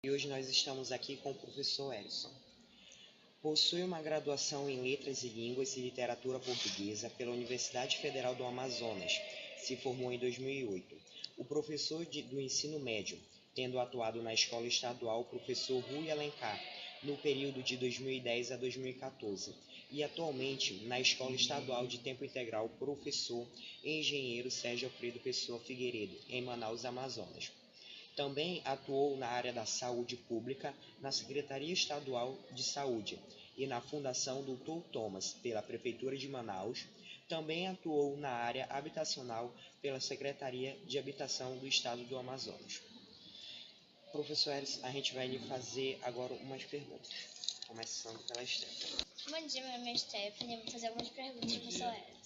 E hoje nós estamos aqui com o professor Elson. Possui uma graduação em Letras e Línguas e Literatura Portuguesa pela Universidade Federal do Amazonas. Se formou em 2008. O professor do ensino médio, tendo atuado na Escola Estadual Professor Rui Alencar, no período de 2010 a 2014, e atualmente na Escola Estadual de Tempo Integral Professor Engenheiro Sérgio Alfredo Pessoa Figueiredo, em Manaus, Amazonas. Também atuou na área da saúde pública na Secretaria Estadual de Saúde e na Fundação Dr. Thomas, pela Prefeitura de Manaus. Também atuou na área habitacional pela Secretaria de Habitação do Estado do Amazonas. Professor Elis, a gente vai lhe fazer agora umas perguntas, começando pela Stephanie. Bom dia, meu nome é Stephanie, eu vou fazer algumas perguntas para o professor Elis.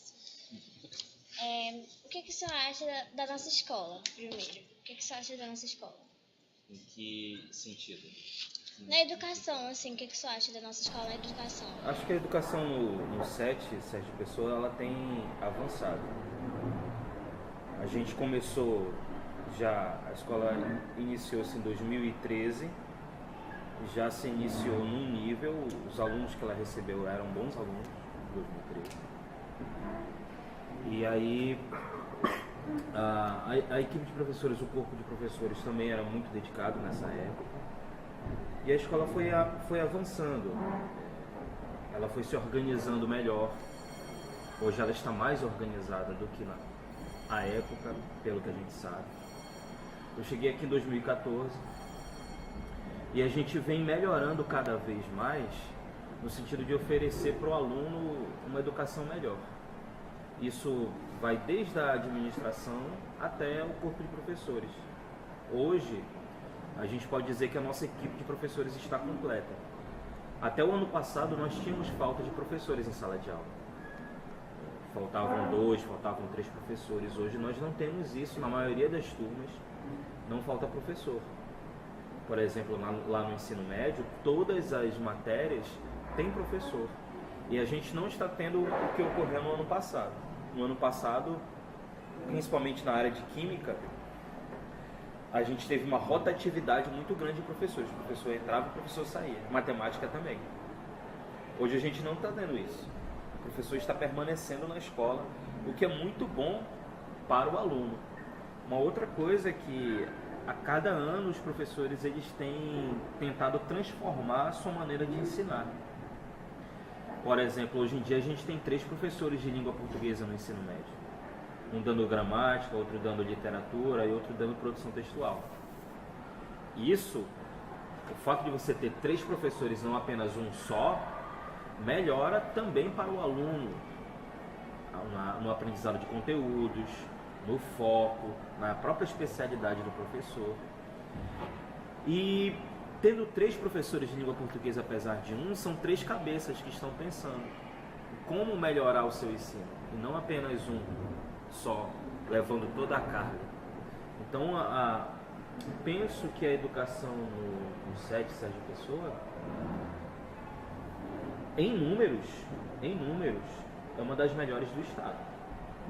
O que o senhor acha da nossa escola, primeiro? O que o senhor acha da nossa escola? Em que sentido? Na educação, assim, o que o senhor acha da nossa escola na educação? Acho que a educação no SET, Sérgio Pessoa, ela tem avançado. A gente começou a escola iniciou-se em 2013, já se iniciou num nível, os alunos que ela recebeu eram bons alunos, em 2013. E aí a equipe de professores, o corpo de professores também era muito dedicado nessa época. E a escola foi avançando, ela foi se organizando melhor. Hoje ela está mais organizada do que na época, pelo que a gente sabe. Eu cheguei aqui em 2014 e a gente vem melhorando cada vez mais no sentido de oferecer para o aluno uma educação melhor. Isso vai desde a administração até o corpo de professores. Hoje, a gente pode dizer que a nossa equipe de professores está completa. Até o ano passado, nós tínhamos falta de professores em sala de aula. Faltavam 2, faltavam 3 professores. Hoje nós não temos isso. Na maioria das turmas, não falta professor. Por exemplo, lá no ensino médio, todas as matérias têm professor. E a gente não está tendo o que ocorreu no ano passado. No ano passado, principalmente na área de química, a gente teve uma rotatividade muito grande de professores. O professor entrava e o professor saía. Matemática também. Hoje a gente não está tendo isso. O professor está permanecendo na escola, o que é muito bom para o aluno. Uma outra coisa é que a cada ano os professores eles têm tentado transformar a sua maneira de ensinar. Por exemplo, hoje em dia a gente tem 3 professores de língua portuguesa no ensino médio. Um dando gramática, outro dando literatura e outro dando produção textual. Isso, o fato de você ter 3 professores, não apenas um só, melhora também para o aluno no aprendizado de conteúdos, no foco, na própria especialidade do professor. E tendo 3 professores de língua portuguesa, apesar de um, são 3 cabeças que estão pensando em como melhorar o seu ensino, e não apenas um só, levando toda a carga. Então, penso que a educação no SET Sérgio Pessoa, em números, é uma das melhores do estado,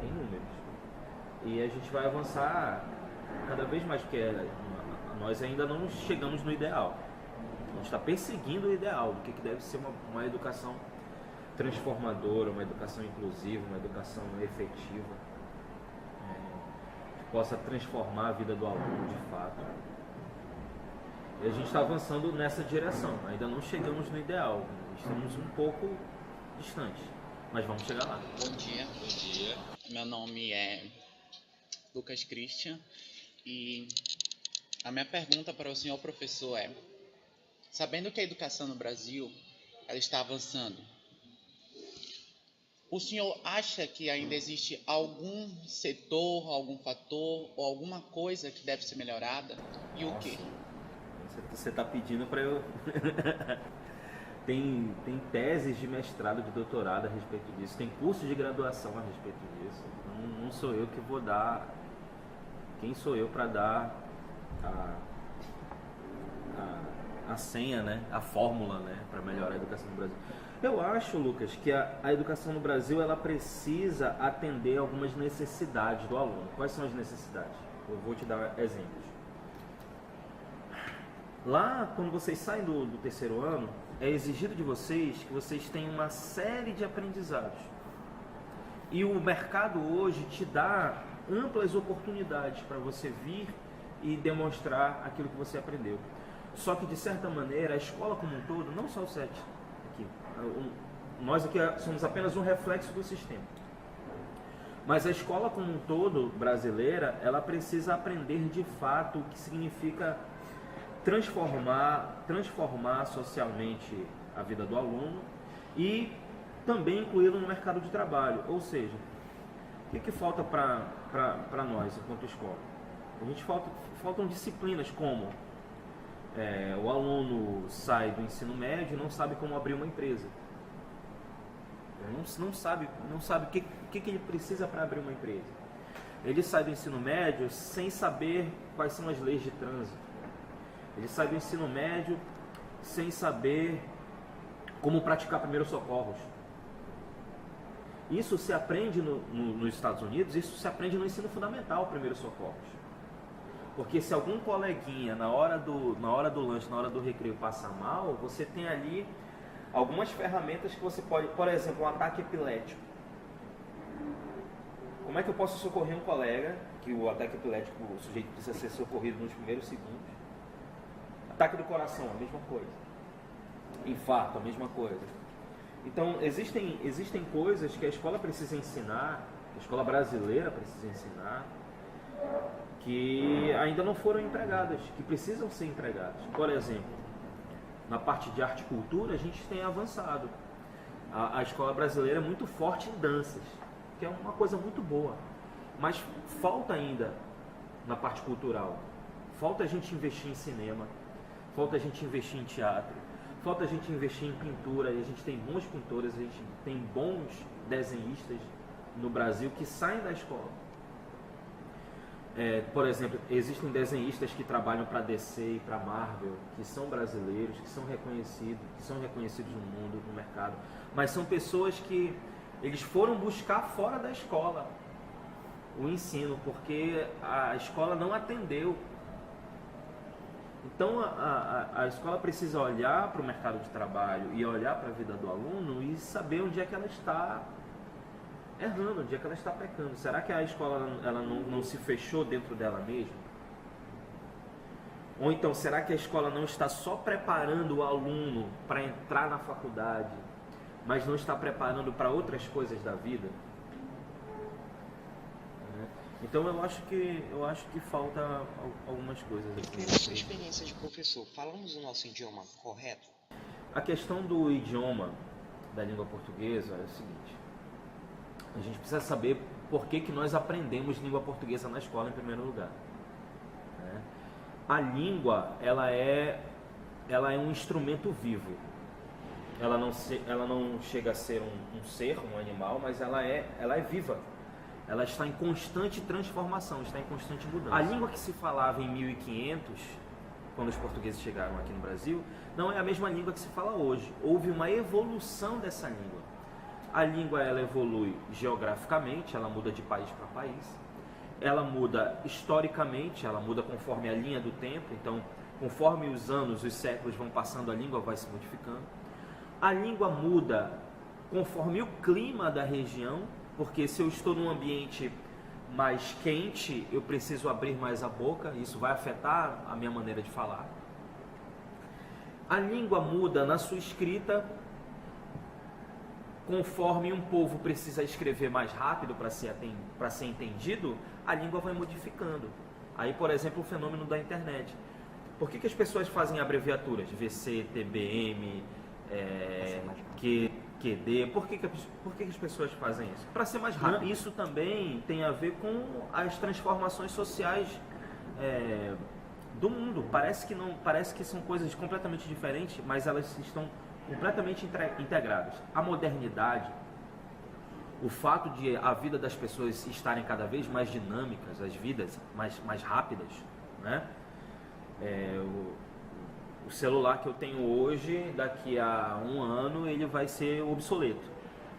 em números. E a gente vai avançar cada vez mais, porque nós ainda não chegamos no ideal. A gente está perseguindo o ideal, do que deve ser uma educação transformadora, uma educação inclusiva, uma educação efetiva, que possa transformar a vida do aluno de fato. E a gente está avançando nessa direção. Ainda não chegamos no ideal, estamos um pouco distantes, mas vamos chegar lá. Bom dia. Bom dia. Meu nome é Lucas Christian e a minha pergunta para o senhor professor é: sabendo que a educação no Brasil ela está avançando, o senhor acha que ainda existe algum setor, algum fator ou alguma coisa que deve ser melhorada? E o quê? Você está pedindo para eu... tem teses de mestrado, de doutorado a respeito disso, tem curso de graduação a respeito disso. Não sou eu que vou dar... Quem sou eu para dar a senha, né? A fórmula, né? Para melhorar a educação no Brasil. Eu acho, Lucas, que a educação no Brasil ela precisa atender algumas necessidades do aluno. Quais são as necessidades? Eu vou te dar exemplos. Lá, quando vocês saem do terceiro ano, é exigido de vocês que vocês tenham uma série de aprendizados. E o mercado hoje te dá amplas oportunidades para você vir e demonstrar aquilo que você aprendeu. Só que, de certa maneira, a escola como um todo, não só o SET, aqui, nós aqui somos apenas um reflexo do sistema. Mas a escola como um todo, brasileira, ela precisa aprender de fato o que significa transformar socialmente a vida do aluno e também incluí-lo no mercado de trabalho. Ou seja, o que falta para nós enquanto escola? Faltam disciplinas como o aluno sai do ensino médio e não sabe como abrir uma empresa. Não sabe o que ele precisa para abrir uma empresa. Ele sai do ensino médio sem saber quais são as leis de trânsito. Ele sai do ensino médio sem saber como praticar primeiros socorros. Isso se aprende nos Estados Unidos, isso se aprende no ensino fundamental, primeiros socorros. Porque se algum coleguinha, na hora do lanche, na hora do recreio, passa mal, você tem ali algumas ferramentas que você pode... Por exemplo, um ataque epilético. Como é que eu posso socorrer um colega, que o ataque epilético, o sujeito precisa ser socorrido nos primeiros segundos? Ataque do coração, a mesma coisa. Infarto, a mesma coisa. Então, existem coisas que a escola precisa ensinar, que a escola brasileira precisa ensinar, que ainda não foram empregadas, que precisam ser empregadas. Por exemplo, na parte de arte e cultura, a gente tem avançado. A escola brasileira é muito forte em danças, que é uma coisa muito boa. Mas falta ainda na parte cultural. Falta a gente investir em cinema, falta a gente investir em teatro, falta a gente investir em pintura. E a gente tem bons pintores, a gente tem bons desenhistas no Brasil que saem da escola. Por exemplo, existem desenhistas que trabalham para DC e para Marvel, que são brasileiros, que são reconhecidos no mundo, no mercado, mas são pessoas que eles foram buscar fora da escola o ensino, porque a escola não atendeu. Então a escola precisa olhar para o mercado de trabalho e olhar para a vida do aluno e saber onde é que ela está errando, onde é que ela está pecando. Será que a escola ela não se fechou dentro dela mesma? Ou então, será que a escola não está só preparando o aluno para entrar na faculdade, mas não está preparando para outras coisas da vida? Então eu acho que falta algumas coisas aqui. Pela sua experiência de professor, falamos o nosso idioma correto? A questão do idioma da língua portuguesa é o seguinte: a gente precisa saber por que nós aprendemos língua portuguesa na escola em primeiro lugar. A língua, ela é um instrumento vivo. Ela não chega a ser um ser, um animal, mas ela é viva. Ela está em constante transformação, está em constante mudança. A língua que se falava em 1500, quando os portugueses chegaram aqui no Brasil, não é a mesma língua que se fala hoje. Houve uma evolução dessa língua. A língua ela evolui geograficamente, ela muda de país para país. Ela muda historicamente, ela muda conforme a linha do tempo. Então, conforme os anos, os séculos vão passando, a língua vai se modificando. A língua muda conforme o clima da região, porque se eu estou num ambiente mais quente, eu preciso abrir mais a boca, isso vai afetar a minha maneira de falar. A língua muda na sua escrita, conforme um povo precisa escrever mais rápido para ser entendido, a língua vai modificando. Aí, por exemplo, o fenômeno da internet. Por que as pessoas fazem abreviaturas? VC, TBM, QD, por que as pessoas fazem isso? Para ser mais rápido. Isso também tem a ver com as transformações sociais do mundo. Parece que são coisas completamente diferentes, mas elas estão completamente integradas. A modernidade, o fato de a vida das pessoas estarem cada vez mais dinâmicas, as vidas mais rápidas, né? O celular que eu tenho hoje, daqui a um ano, ele vai ser obsoleto.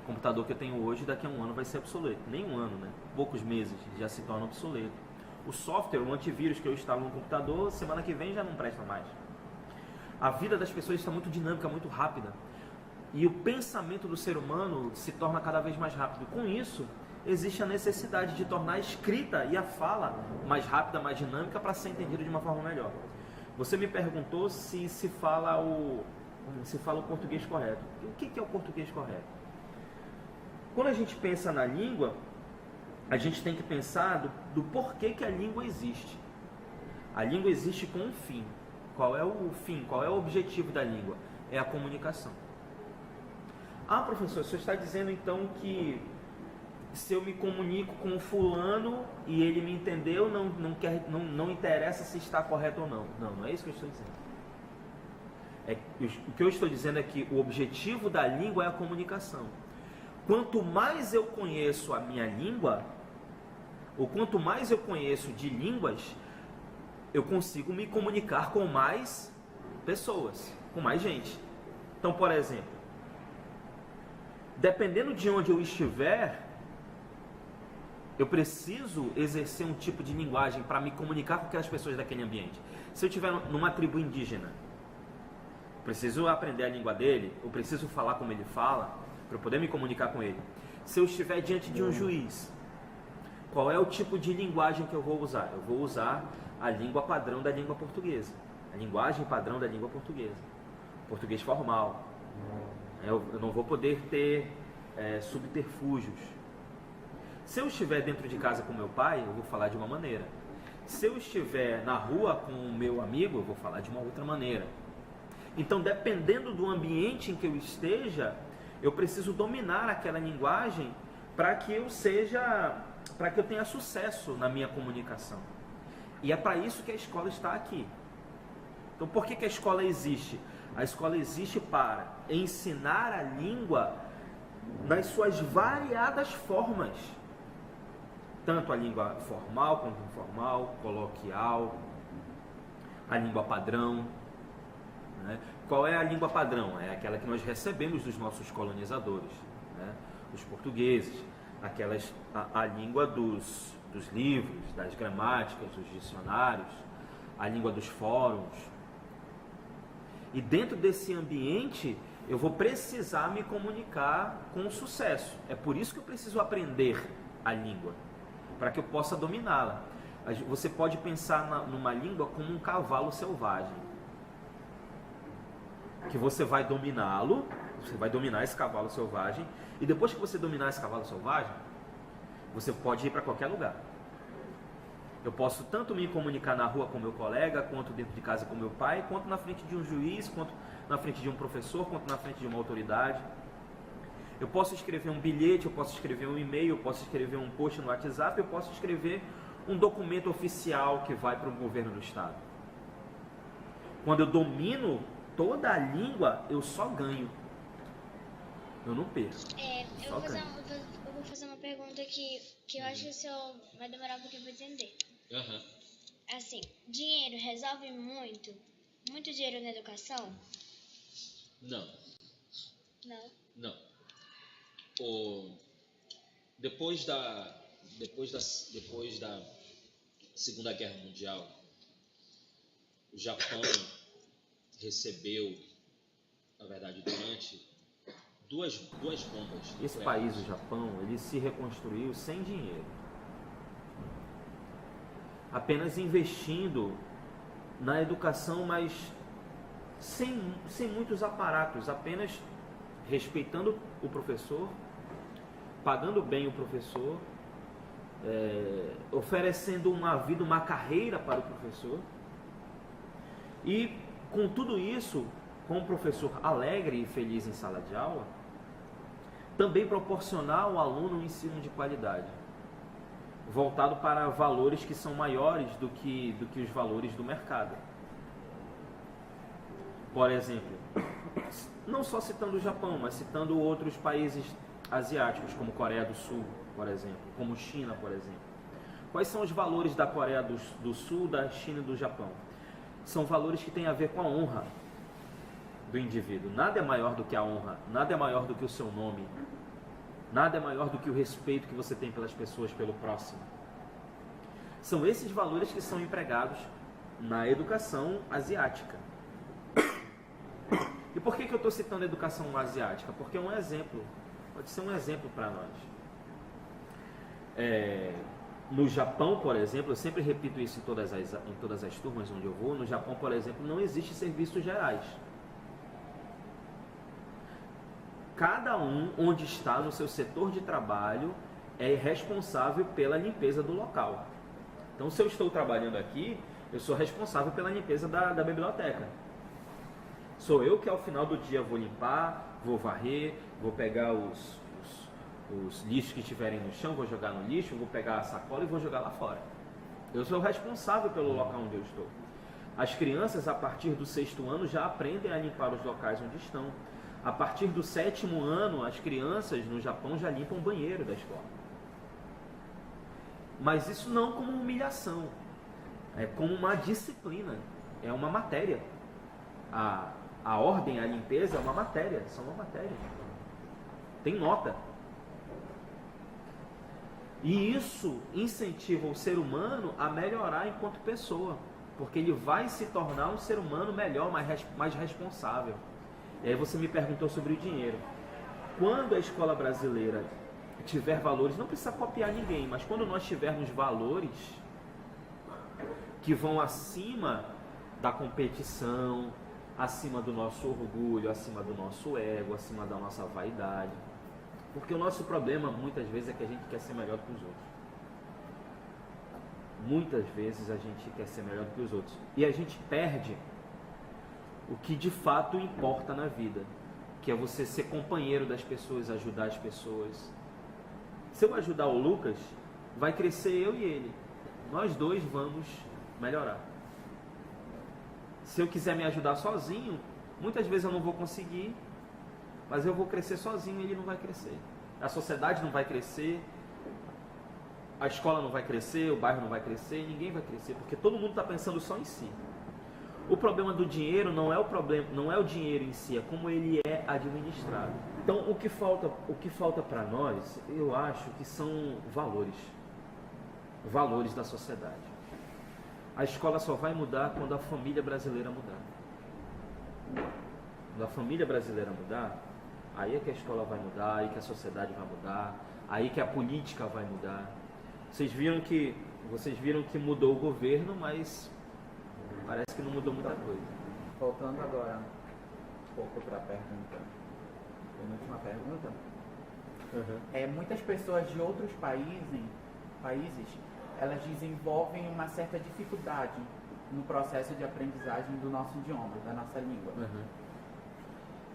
O computador que eu tenho hoje, daqui a um ano, vai ser obsoleto. Nem um ano, né? Poucos meses já se torna obsoleto. O software, o antivírus que eu instalo no computador, semana que vem já não presta mais. A vida das pessoas está muito dinâmica, muito rápida. E o pensamento do ser humano se torna cada vez mais rápido. Com isso, existe a necessidade de tornar a escrita e a fala mais rápida, mais dinâmica, para ser entendido de uma forma melhor. Você me perguntou se fala o português correto. O que é o português correto? Quando a gente pensa na língua, a gente tem que pensar do porquê que a língua existe. A língua existe com um fim. Qual é o fim? Qual é o objetivo da língua? É a comunicação. Ah, professor, o senhor está dizendo então que se eu me comunico com o fulano e ele me entendeu, não interessa se está correto ou não. Não é isso que eu estou dizendo. O que eu estou dizendo é que o objetivo da língua é a comunicação. Quanto mais eu conheço a minha língua, ou quanto mais eu conheço de línguas, eu consigo me comunicar com mais pessoas, com mais gente. Então, por exemplo, dependendo de onde eu estiver, eu preciso exercer um tipo de linguagem para me comunicar com aquelas pessoas daquele ambiente. Se eu estiver numa tribo indígena, preciso aprender a língua dele, eu preciso falar como ele fala, para eu poder me comunicar com ele. Se eu estiver diante de um juiz, qual é o tipo de linguagem que eu vou usar? Eu vou usar a língua padrão da língua portuguesa, a linguagem padrão da língua portuguesa, português formal. Eu não vou poder ter subterfúgios. Se eu estiver dentro de casa com meu pai, eu vou falar de uma maneira. Se eu estiver na rua com o meu amigo, eu vou falar de uma outra maneira. Então, dependendo do ambiente em que eu esteja, eu preciso dominar aquela linguagem para que eu tenha sucesso na minha comunicação. E é para isso que a escola está aqui. Então, por que a escola existe? A escola existe para ensinar a língua nas suas variadas formas. Tanto a língua formal quanto informal, coloquial, a língua padrão. Né? Qual é a língua padrão? É aquela que nós recebemos dos nossos colonizadores, né? Os portugueses, a língua dos livros, das gramáticas, dos dicionários, a língua dos fóruns. E dentro desse ambiente, eu vou precisar me comunicar com sucesso. É por isso que eu preciso aprender a língua, para que eu possa dominá-la. Você pode pensar numa língua como um cavalo selvagem, que você vai dominá-lo, você vai dominar esse cavalo selvagem, e depois que você dominar esse cavalo selvagem, você pode ir para qualquer lugar. Eu posso tanto me comunicar na rua com meu colega, quanto dentro de casa com meu pai, quanto na frente de um juiz, quanto na frente de um professor, quanto na frente de uma autoridade. Eu posso escrever um bilhete, eu posso escrever um e-mail, eu posso escrever um post no WhatsApp, eu posso escrever um documento oficial que vai para o governo do estado. Quando eu domino toda a língua, eu só ganho. Eu não perco. Eu vou fazer uma pergunta que eu acho que o senhor vai demorar um pouquinho para entender. Aham. Assim, dinheiro resolve muito? Muito dinheiro na educação? Não. Não? Não. Depois da Segunda Guerra Mundial, o Japão recebeu, na verdade, durante duas bombas. Esse país, o Japão, ele se reconstruiu sem dinheiro. Apenas investindo na educação, mas sem muitos aparatos, apenas respeitando o professor, pagando bem o professor, oferecendo uma vida, uma carreira para o professor. E com tudo isso, com o professor alegre e feliz em sala de aula, também proporcionar ao aluno um ensino de qualidade, voltado para valores que são maiores do que os valores do mercado. Por exemplo, não só citando o Japão, mas citando outros países asiáticos, como Coreia do Sul, por exemplo, como China, por exemplo. Quais são os valores da Coreia do Sul, da China e do Japão? são valores que têm a ver com a honra do indivíduo. Nada é maior do que a honra, nada é maior do que o seu nome, nada é maior do que o respeito que você tem pelas pessoas, pelo próximo. São esses valores que são empregados na educação asiática. E por que eu estou citando a educação asiática? Porque é um exemplo, pode ser um exemplo para nós. No Japão, por exemplo, eu sempre repito isso em todas as turmas onde eu vou, no Japão, por exemplo, não existe serviços gerais. Cada um, onde está no seu setor de trabalho, é responsável pela limpeza do local. Então, se eu estou trabalhando aqui, eu sou responsável pela limpeza da biblioteca. Sou eu que ao final do dia vou limpar, vou varrer, vou pegar os lixos que estiverem no chão, vou jogar no lixo, vou pegar a sacola e vou jogar lá fora. Eu sou responsável pelo local onde eu estou. As crianças, a partir do 6º ano, já aprendem a limpar os locais onde estão. A partir do 7º ano, as crianças no Japão já limpam o banheiro da escola. Mas isso não como humilhação, é como uma disciplina, é uma matéria. A ordem, a limpeza é uma matéria, são uma matéria. Tem nota. E isso incentiva o ser humano a melhorar enquanto pessoa, porque ele vai se tornar um ser humano melhor, mais responsável. E aí você me perguntou sobre o dinheiro. Quando a escola brasileira tiver valores, não precisa copiar ninguém, mas quando nós tivermos valores que vão acima da competição, acima do nosso orgulho, acima do nosso ego, acima da nossa vaidade. Porque o nosso problema, muitas vezes, é que a gente quer ser melhor do que os outros. Muitas vezes a gente quer ser melhor do que os outros. E a gente perde o que de fato importa na vida, que é você ser companheiro das pessoas, ajudar as pessoas. Se eu ajudar o Lucas, vai crescer eu e ele. Nós dois vamos melhorar. Se eu quiser me ajudar sozinho, muitas vezes eu não vou conseguir, mas eu vou crescer sozinho e ele não vai crescer. A sociedade não vai crescer, a escola não vai crescer, o bairro não vai crescer, ninguém vai crescer, porque todo mundo está pensando só em si. O problema do dinheiro não é o dinheiro em si, é como ele é administrado. Então, o que falta para nós, eu acho que são valores da sociedade. A escola só vai mudar quando a família brasileira mudar. Quando a família brasileira mudar, aí é que a escola vai mudar, aí que a sociedade vai mudar, aí que a política vai mudar. Vocês viram que mudou o governo, mas parece que não mudou muita coisa. Voltando agora um pouco para a penúltima pergunta. Muitas pessoas de outros países, elas desenvolvem uma certa dificuldade no processo de aprendizagem do nosso idioma, da nossa língua.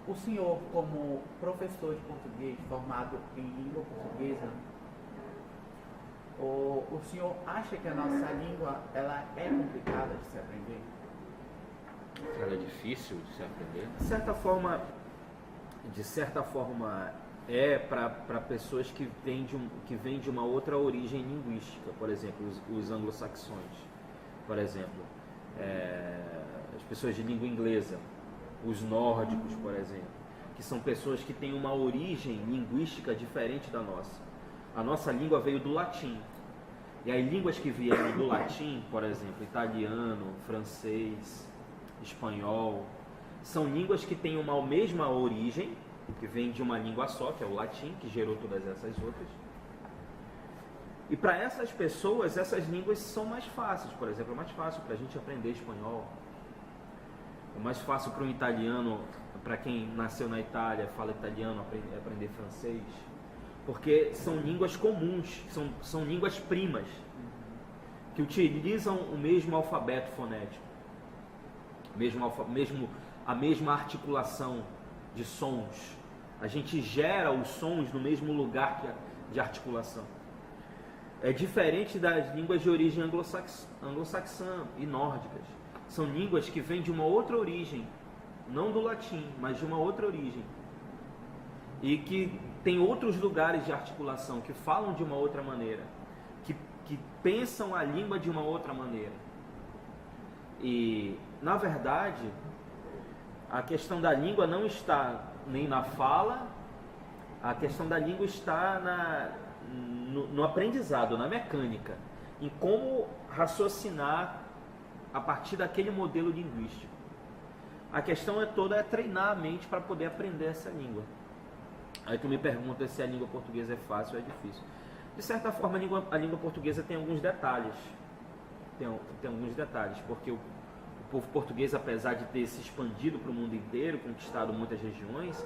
O senhor, como professor de português, formado em língua portuguesa, o senhor acha que a nossa língua ela é complicada de se aprender? Ela é difícil de se aprender? De certa forma é para pessoas que vêm de uma outra origem linguística, por exemplo, os anglo-saxões, por exemplo, as pessoas de língua inglesa, os nórdicos, por exemplo, que são pessoas que têm uma origem linguística diferente da nossa. A nossa língua veio do latim. E as línguas que vieram do latim, por exemplo, italiano, francês, espanhol, são línguas que têm uma mesma origem, que vem de uma língua só, que é o latim, que gerou todas essas outras. E para essas pessoas, essas línguas são mais fáceis. Por exemplo, é mais fácil para a gente aprender espanhol. É mais fácil para um italiano, para quem nasceu na Itália, fala italiano, aprender francês. Porque são línguas comuns, são línguas primas, que utilizam o mesmo alfabeto fonético, a mesma articulação de sons. A gente gera os sons no mesmo lugar de articulação. É diferente das línguas de origem anglo-saxã e nórdicas. São línguas que vêm de uma outra origem, não do latim, mas de uma outra origem. E que tem outros lugares de articulação, que falam de uma outra maneira, que pensam a língua de uma outra maneira. E, na verdade, a questão da língua não está nem na fala, a questão da língua está no aprendizado, na mecânica, em como raciocinar a partir daquele modelo linguístico. A questão toda é treinar a mente para poder aprender essa língua. Aí tu me pergunta se a língua portuguesa é fácil ou é difícil. De certa forma, a língua portuguesa tem alguns detalhes. Tem alguns detalhes, porque o povo português, apesar de ter se expandido para o mundo inteiro, conquistado muitas regiões,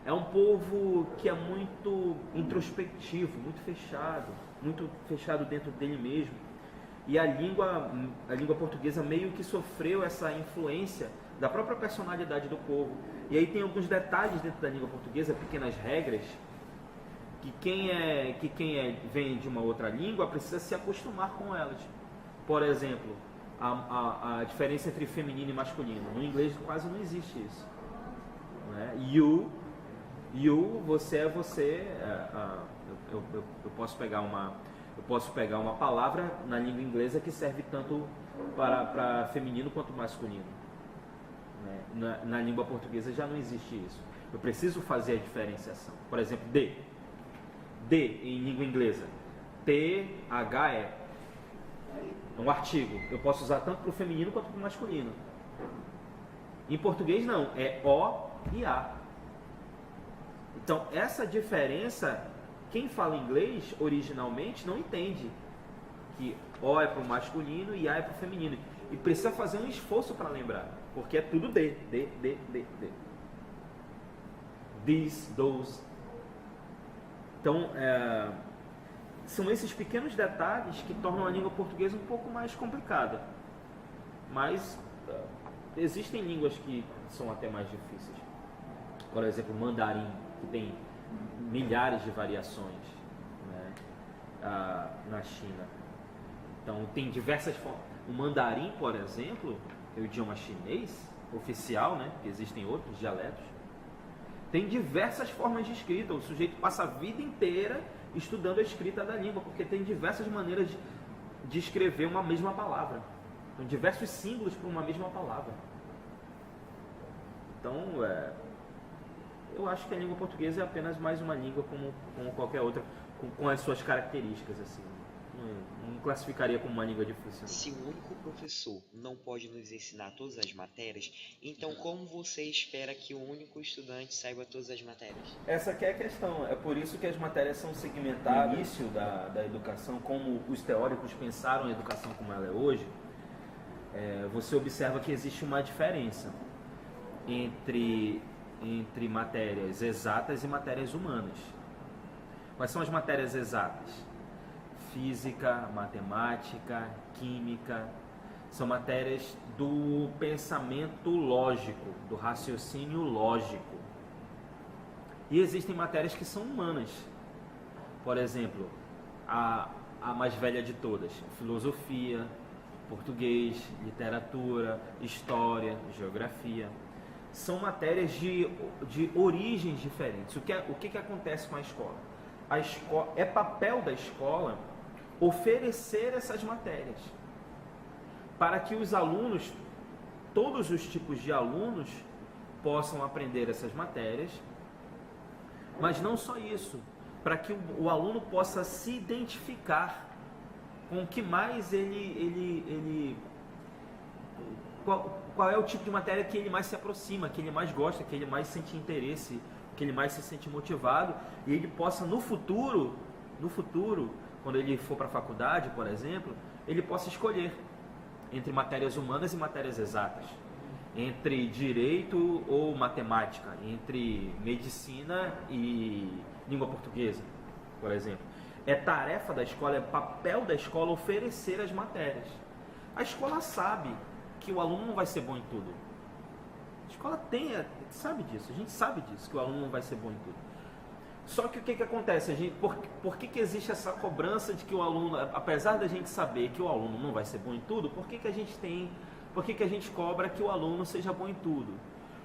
é um povo que é muito introspectivo, muito fechado dentro dele mesmo. E a língua portuguesa meio que sofreu essa influência da própria personalidade do povo. E aí tem alguns detalhes dentro da língua portuguesa, pequenas regras, que quem vem de uma outra língua precisa se acostumar com elas. Por exemplo, a diferença entre feminino e masculino. No inglês quase não existe isso. Não é? You, você é você. Eu posso pegar uma palavra na língua inglesa que serve tanto para feminino quanto masculino. Na língua portuguesa já não existe isso. Eu preciso fazer a diferenciação. Por exemplo, de em língua inglesa, THE é um artigo. Eu posso usar tanto para o feminino quanto para o masculino. Em português não, é O e A. Então essa diferença, quem fala inglês originalmente não entende que O é para o masculino e A é para o feminino. E precisa fazer um esforço para lembrar, porque é tudo de. These, those. Então, são esses pequenos detalhes que tornam a língua portuguesa um pouco mais complicada. Mas existem línguas que são até mais difíceis. Por exemplo, o mandarim, que tem milhares de variações, né, na China. Então, tem diversas formas. O mandarim, por exemplo, que é o idioma chinês oficial, né, porque existem outros dialetos, tem diversas formas de escrita. O sujeito passa a vida inteira estudando a escrita da língua, porque tem diversas maneiras de escrever uma mesma palavra. Tem diversos símbolos para uma mesma palavra. Então, eu acho que a língua portuguesa é apenas mais uma língua como qualquer outra, com as suas características, assim. Não classificaria como uma língua difícil. Não. Se o único professor não pode nos ensinar todas as matérias, então como você espera que o único estudante saiba todas as matérias? Essa que é a questão. É por isso que as matérias são segmentadas. No início da educação, como os teóricos pensaram a educação como ela é hoje, você observa que existe uma diferença entre matérias exatas e matérias humanas. Quais são as matérias exatas? Física, matemática, química, são matérias do pensamento lógico, do raciocínio lógico. E existem matérias que são humanas. Por exemplo, a mais velha de todas, filosofia, português, literatura, história, geografia. São matérias de origens diferentes. O que acontece com a escola? É papel da escola oferecer essas matérias para que os alunos, todos os tipos de alunos, possam aprender essas matérias, mas não só isso, para que o aluno possa se identificar com o que mais qual é o tipo de matéria que ele mais se aproxima, que ele mais gosta, que ele mais sente interesse, que ele mais se sente motivado, e ele possa no futuro, quando ele for para a faculdade, por exemplo, ele possa escolher entre matérias humanas e matérias exatas, entre direito ou matemática, entre medicina e língua portuguesa, por exemplo. É tarefa da escola, é papel da escola oferecer as matérias. A escola sabe que o aluno não vai ser bom em tudo. A escola sabe disso, a gente sabe disso, que o aluno não vai ser bom em tudo. Só que o que acontece? Por que existe essa cobrança de que o aluno, apesar da gente saber que o aluno não vai ser bom em tudo, por que a gente cobra que o aluno seja bom em tudo?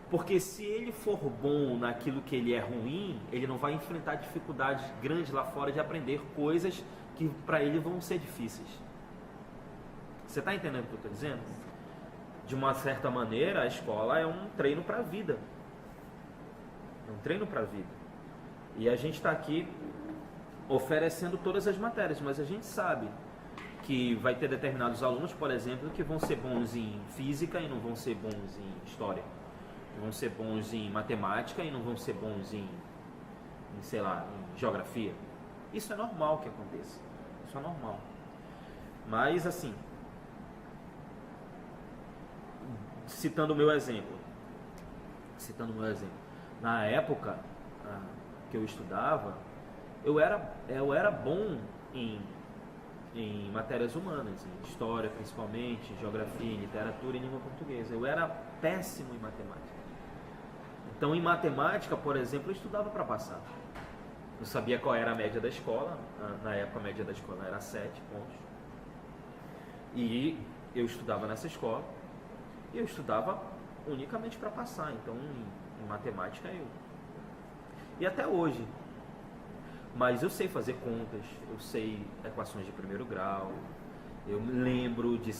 Porque se ele for bom naquilo que ele é ruim, ele não vai enfrentar dificuldades grandes lá fora de aprender coisas que para ele vão ser difíceis. Você está entendendo o que eu estou dizendo? de uma certa maneira, a escola é um treino para a vida. É um treino para a vida. E a gente está aqui oferecendo todas as matérias, mas a gente sabe que vai ter determinados alunos, por exemplo, que vão ser bons em física e não vão ser bons em história. Que vão ser bons em matemática e não vão ser bons em sei lá, em geografia. Isso é normal que aconteça. Isso é normal. Mas, assim, citando o meu exemplo, na época que eu estudava, eu era bom em matérias humanas, em história principalmente, em geografia, em literatura e língua portuguesa. Eu era péssimo em matemática. Então, em matemática, por exemplo, eu estudava para passar. Eu sabia qual era a média da escola. Na época, a média da escola era 7 pontos. E eu estudava nessa escola. E eu estudava unicamente para passar. Então, em matemática, E até hoje. Mas eu sei fazer contas, eu sei equações de primeiro grau, eu me lembro de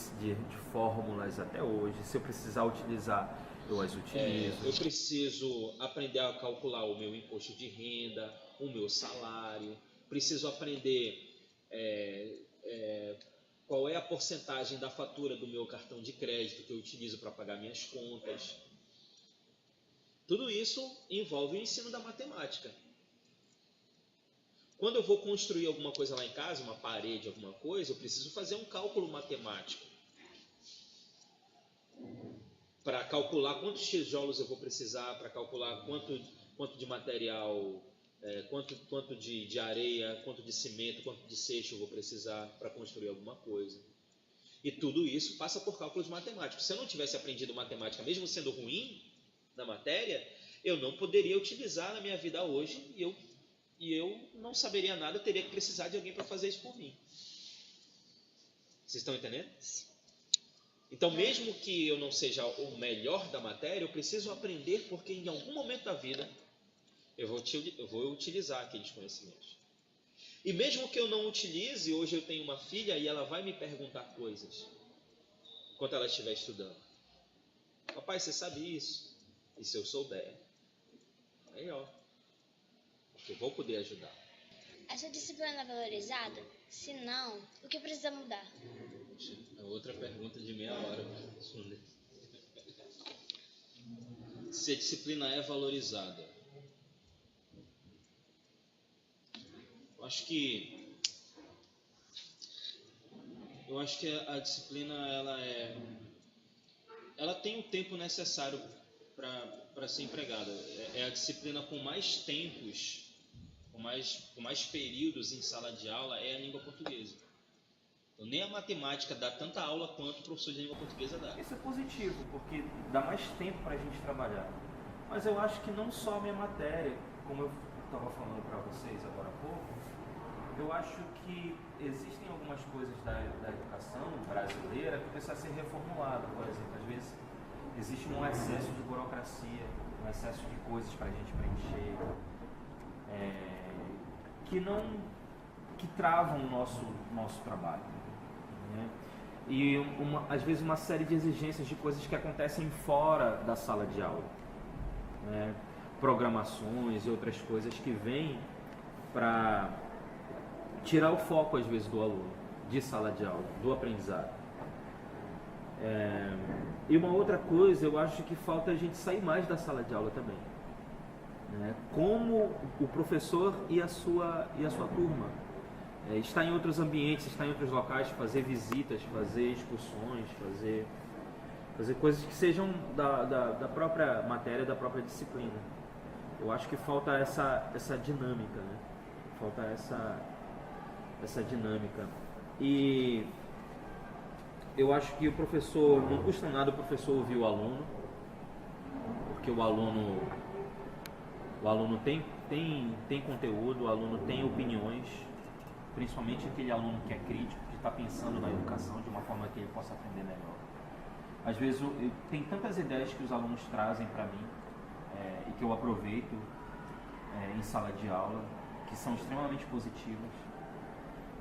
fórmulas até hoje. Se eu precisar utilizar, eu as utilizo. Eu preciso aprender a calcular o meu imposto de renda, o meu salário, preciso aprender qual é a porcentagem da fatura do meu cartão de crédito que eu utilizo para pagar minhas contas. Tudo isso envolve o ensino da matemática. Quando eu vou construir alguma coisa lá em casa, uma parede, alguma coisa, eu preciso fazer um cálculo matemático para calcular quantos tijolos eu vou precisar, para calcular quanto de material, quanto de areia, quanto de cimento, quanto de seixo eu vou precisar para construir alguma coisa. E tudo isso passa por cálculos matemáticos. Se eu não tivesse aprendido matemática, mesmo sendo ruim na matéria, eu não poderia utilizar na minha vida hoje e eu não saberia nada, eu teria que precisar de alguém para fazer isso por mim. Vocês estão entendendo? Então, mesmo que eu não seja o melhor da matéria, eu preciso aprender, porque em algum momento da vida eu vou utilizar aqueles conhecimentos. E mesmo que eu não utilize, hoje eu tenho uma filha e ela vai me perguntar coisas enquanto ela estiver estudando. Papai, você sabe isso? E se eu souber, melhor. Porque eu vou poder ajudar. Essa disciplina é valorizada? Se não, o que precisa mudar? É outra pergunta de meia hora para responder. Se a disciplina é valorizada. Eu acho que a disciplina ela tem o tempo necessário para ser empregada. É a disciplina com mais tempos, com mais períodos em sala de aula, é a língua portuguesa. Então, nem a matemática dá tanta aula quanto o professor de língua portuguesa dá. Isso é positivo, porque dá mais tempo para a gente trabalhar. Mas eu acho que não só a minha matéria, como eu estava falando para vocês agora há pouco, eu acho que existem algumas coisas da educação brasileira que precisam ser reformuladas. Por exemplo, às vezes existe um excesso de burocracia, um excesso de coisas para a gente preencher, que travam o nosso trabalho, né? E às vezes uma série de exigências de coisas que acontecem fora da sala de aula, né? Programações e outras coisas que vêm para tirar o foco às vezes do aluno, de sala de aula, do aprendizado. E uma outra coisa, eu acho que falta a gente sair mais da sala de aula também, né? Como o professor e a sua turma estar em outros ambientes, estar em outros locais, fazer visitas, fazer excursões, fazer coisas que sejam da própria matéria, da própria disciplina. Eu acho que falta essa dinâmica, né? Falta essa dinâmica. E eu acho que o professor, não custa nada o professor ouvir o aluno, porque o aluno tem conteúdo, o aluno tem opiniões, principalmente aquele aluno que é crítico, que está pensando na educação de uma forma que ele possa aprender melhor. Às vezes tem tantas ideias que os alunos trazem para mim e que eu aproveito em sala de aula, que são extremamente positivas.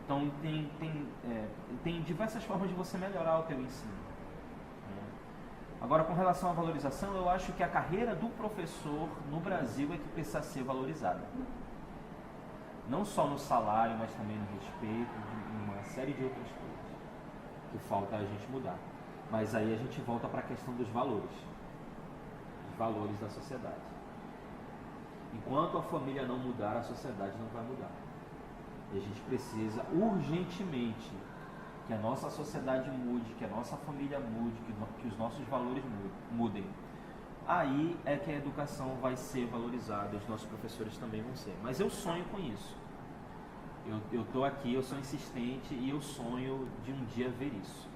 Então tem diversas formas de você melhorar o teu ensino, né? Agora, com relação à valorização, eu acho que a carreira do professor no Brasil é que precisa ser valorizada. Não só no salário, mas também no respeito, em uma série de outras coisas que falta a gente mudar. Mas aí a gente volta para a questão dos valores da sociedade. Enquanto a família não mudar, a sociedade não vai mudar. E a gente precisa urgentemente que a nossa sociedade mude, que a nossa família mude, que os nossos valores mudem. Aí é que a educação vai ser valorizada, os nossos professores também vão ser. Mas eu sonho com isso. Eu estou aqui, eu sou insistente e eu sonho de um dia ver isso.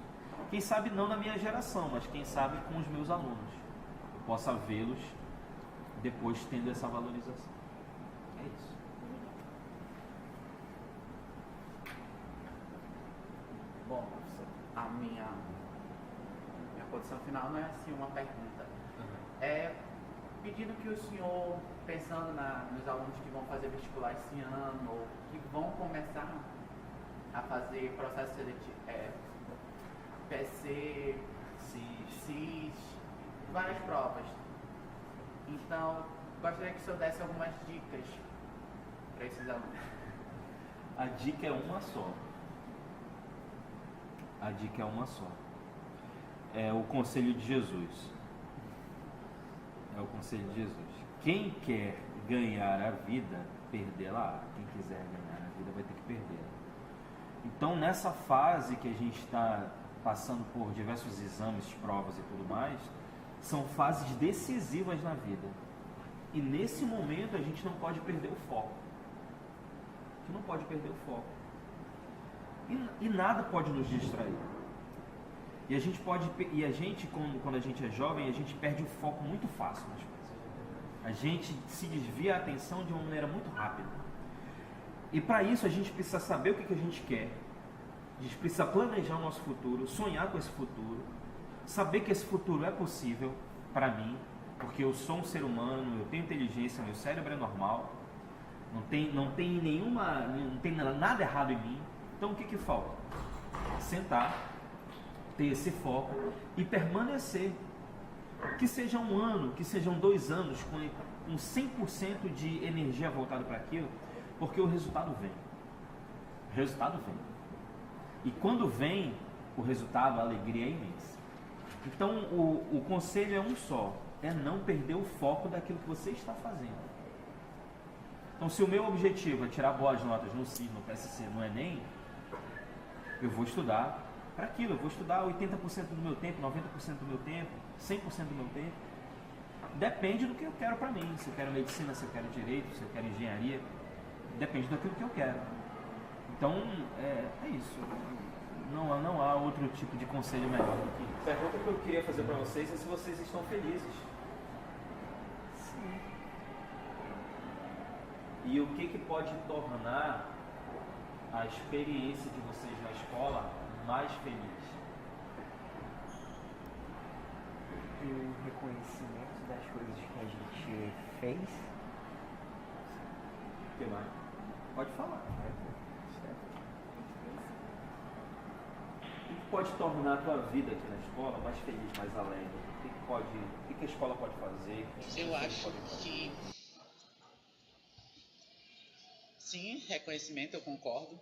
Quem sabe não na minha geração, mas quem sabe com os meus alunos. Eu possa vê-los depois tendo essa valorização. É isso. Bom, professor, a minha posição final não é assim uma pergunta. É pedindo que o senhor, pensando nos alunos que vão fazer vestibular esse ano, ou que vão começar a fazer processo seletivo, PC, CIS, várias provas. Então, gostaria que o senhor desse algumas dicas para esses alunos. A dica é uma só. A dica é uma só. É o conselho de Jesus. É o conselho de Jesus. Quem quer ganhar a vida, perdê-la. Quem quiser ganhar a vida vai ter que perdê-la. Então, nessa fase que a gente está passando por diversos exames, provas e tudo mais, são fases decisivas na vida. E nesse momento a gente não pode perder o foco. A gente não pode perder o foco. E nada pode nos distrair. E a gente quando a gente é jovem, a gente perde o foco muito fácil nas coisas. A gente se desvia a atenção de uma maneira muito rápida. E para isso a gente precisa saber o que a gente quer. A gente precisa planejar o nosso futuro, sonhar com esse futuro, saber que esse futuro é possível para mim, porque eu sou um ser humano, eu tenho inteligência, meu cérebro é normal, não tem nada errado em mim. Então o que falta? Sentar, ter esse foco e permanecer. Que seja um ano, que sejam 2 anos com 100% de energia voltada para aquilo, porque o resultado vem. O resultado vem. E quando vem o resultado, a alegria é imensa. Então o conselho é um só, é não perder o foco daquilo que você está fazendo. Então se o meu objetivo é tirar boas notas no CIS, no PSC, no Enem, eu vou estudar para aquilo, eu vou estudar 80% do meu tempo, 90% do meu tempo, 100% do meu tempo. Depende do que eu quero para mim, se eu quero medicina, se eu quero direito, se eu quero engenharia, depende daquilo que eu quero. Então, é isso. Não há outro tipo de conselho melhor do que isso. A pergunta que eu queria fazer para vocês é se vocês estão felizes. Sim. E o que pode tornar a experiência de vocês na escola mais feliz? O reconhecimento das coisas que a gente fez. O que mais? Pode falar. O que pode tornar a tua vida aqui na escola mais feliz, mais alegre? O que a escola pode fazer? Eu acho que sim, reconhecimento, eu concordo,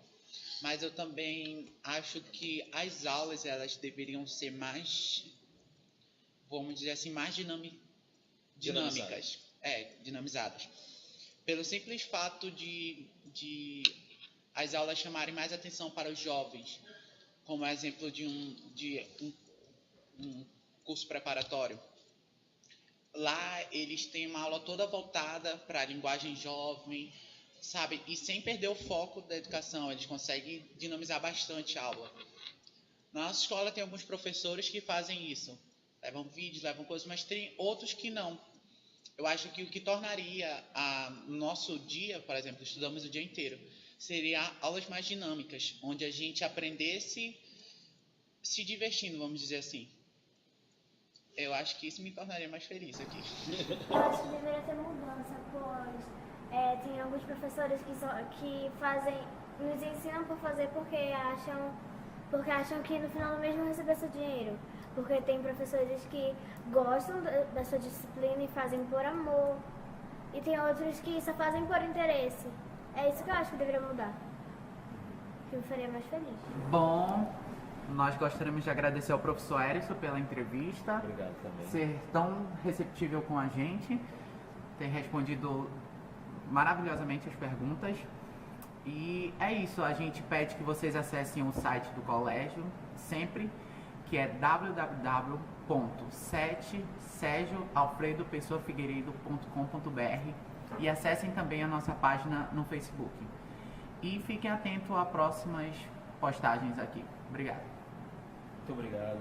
mas eu também acho que as aulas elas deveriam ser mais, vamos dizer assim, mais dinâmicas, dinamizadas, pelo simples fato de as aulas chamarem mais atenção para os jovens, como exemplo de um curso preparatório. Lá eles têm uma aula toda voltada para a linguagem jovem, sabe? E sem perder o foco da educação, eles conseguem dinamizar bastante a aula. Na nossa escola tem alguns professores que fazem isso. Levam vídeos, levam coisas, mas tem outros que não. Eu acho que o que tornaria o nosso dia, por exemplo, estudamos o dia inteiro, seria aulas mais dinâmicas, onde a gente aprendesse se divertindo, vamos dizer assim. Eu acho que isso me tornaria mais feliz aqui. Eu acho que deveria ter mudança, pois tem alguns professores que nos ensinam por fazer porque acham porque acham que no final do mês vão receber seu dinheiro. Porque tem professores que gostam da sua disciplina e fazem por amor. E tem outros que só fazem por interesse. É isso que eu acho que deveria mudar. Que me faria mais feliz. Bom, nós gostaríamos de agradecer ao professor Erison pela entrevista. Obrigado também. Ser tão receptível com a gente, ter respondido maravilhosamente as perguntas. E é isso, a gente pede que vocês acessem o site do colégio sempre, que é www.sergioalfredopessoafigueiredo.com.br, e acessem também a nossa página no Facebook. E fiquem atentos a próximas postagens aqui. Obrigado. Muito obrigado.